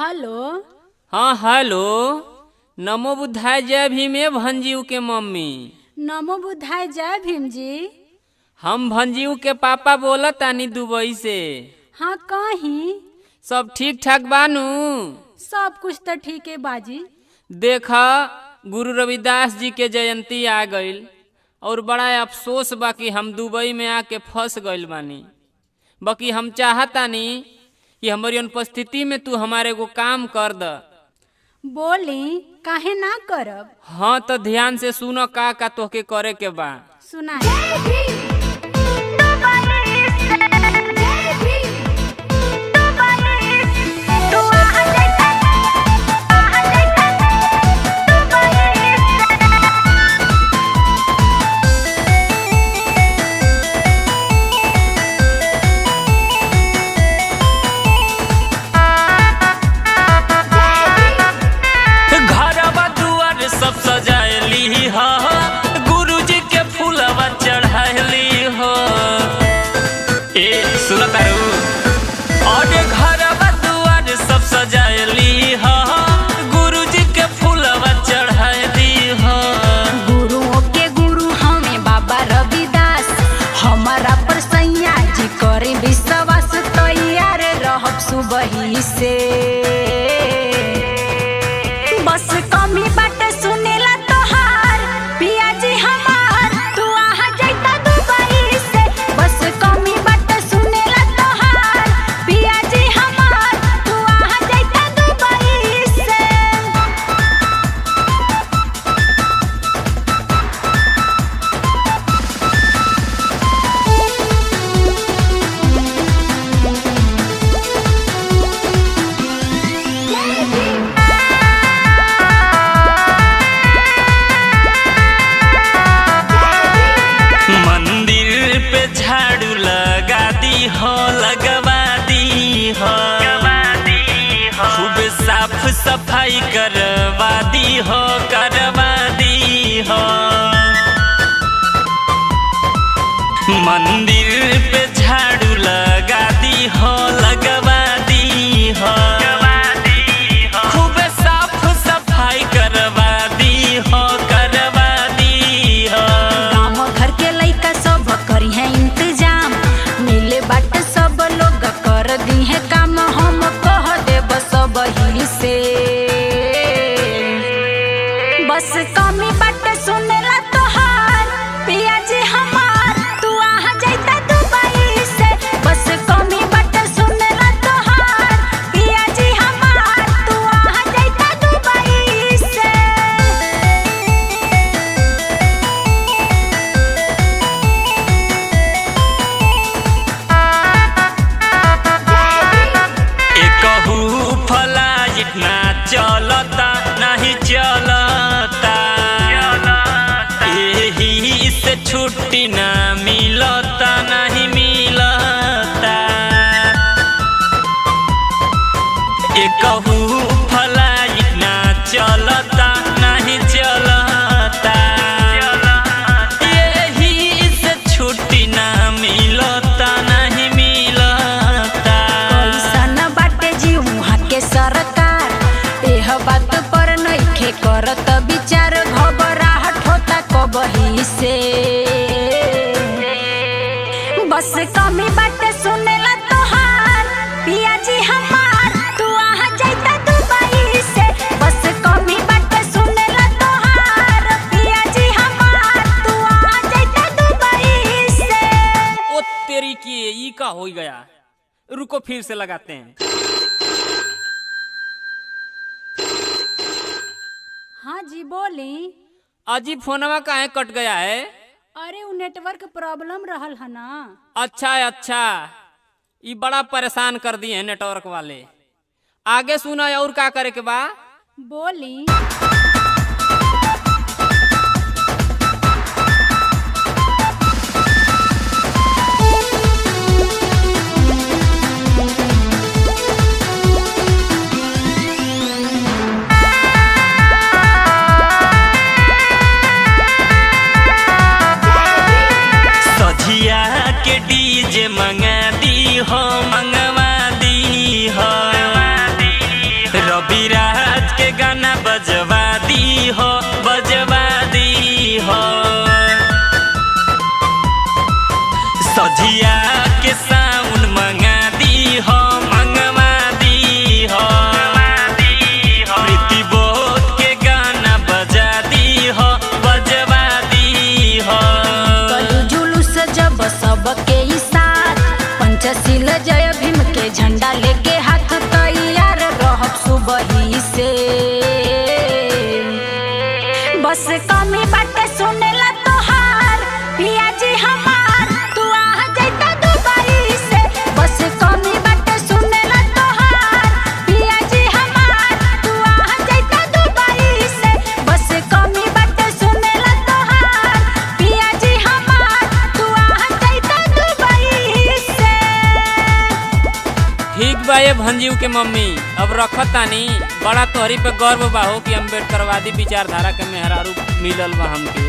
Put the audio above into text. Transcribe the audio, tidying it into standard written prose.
Hello. हाँ hello. नमो बुद्धाय जय भीमे भंजीव के मम्मी। नमो बुद्धाय जय भीम जी। हम भंजीव के पापा बोलत तानी दुबई से। हाँ कहीं सब ठीक ठाक बानू? सब कुछ तो ठीक है बाजी। देखा गुरु रविदास जी के जयंती आ गईल और बड़ा अफसोस बा कि हम दुबई में आके फंस गईल बानी। बाकी हम चाहतानी कि हमारी अनुपस्थिति में तू हमारे को काम कर द। बोली काहे ना करब। हाँ तो ध्यान से सुनो का तोहके करे के बा। सुनाई। सुबही से बस कमी बाटे सुनेला तोहार पिया जी हमार तू आ जाइता दुबई से। बस कमी बाटे सुनेला तोहार पिया जी हमार तू आ जाइता दुबई से। सफाई करवा दी हो मंदिर पे झाड़ू लगा दी हो खूब साफ सफाई करवा दी हो गाँव घर के लइका सब करी है इंतजाम मिले बाट सब लोग कर दी है काम हम कह देब सब ही से। बस कमी बाटे सुनेला तोहार पिया जी हमार तू आ जाइता दुबई से। बस कमी बाटे सुनेला तोहार पिया जी हमार तू आ जाइता दुबई से। एकहू फ्लाइट ना चलता नहीं चलता यही से छुट्टी ना मिलता नहीं मिलता। एकहू फ्लाइट ना चलता नहीं चलता यही से छुट्टी ना मिलता नहीं मिलता। कैसन बाटे जी वहाँ के सरकार एह बात पर नइखे करत विचार घबराहट होता कबही से। बस कमी बाटे सुनेला तोहार पिया जी हमार तू आ जाइता दुबई से। बस कमी बाटे सुनेला तोहार पिया जी हमार तू आ जाइता दुबई से। ओ तेरी की ई का हो गया। रुको फिर से लगाते हैं। हाँ जी बोली। अजी फोनवा काहे कट गया है? अरे वो नेटवर्क प्रॉब्लम रहल है ना। अच्छा ये बड़ा परेशान कर दिए हैं नेटवर्क वाले। आगे सुना और का करे के बा? बोली। सझिया के डीजे मंगा दी हो मंगवा दी हो बस कमी बाटे सुनेला तोहार पिया जी हमार तू आ जाता दुबई से बस कमी बाटे सुनेला तोहार पिया जी हमार तू आ जाता दुबई से बस कमी बाटे सुनेला तोहार पिया जी हमार तू आ जाता दुबई से। ठीक बा ये भंजीव के मम्मी, अब रखतानी। बड़ा तोहरी पे गर्व बा हो कि अम्बेडकरवादी विचारधारा के मेहरारू मिलल बा हमके।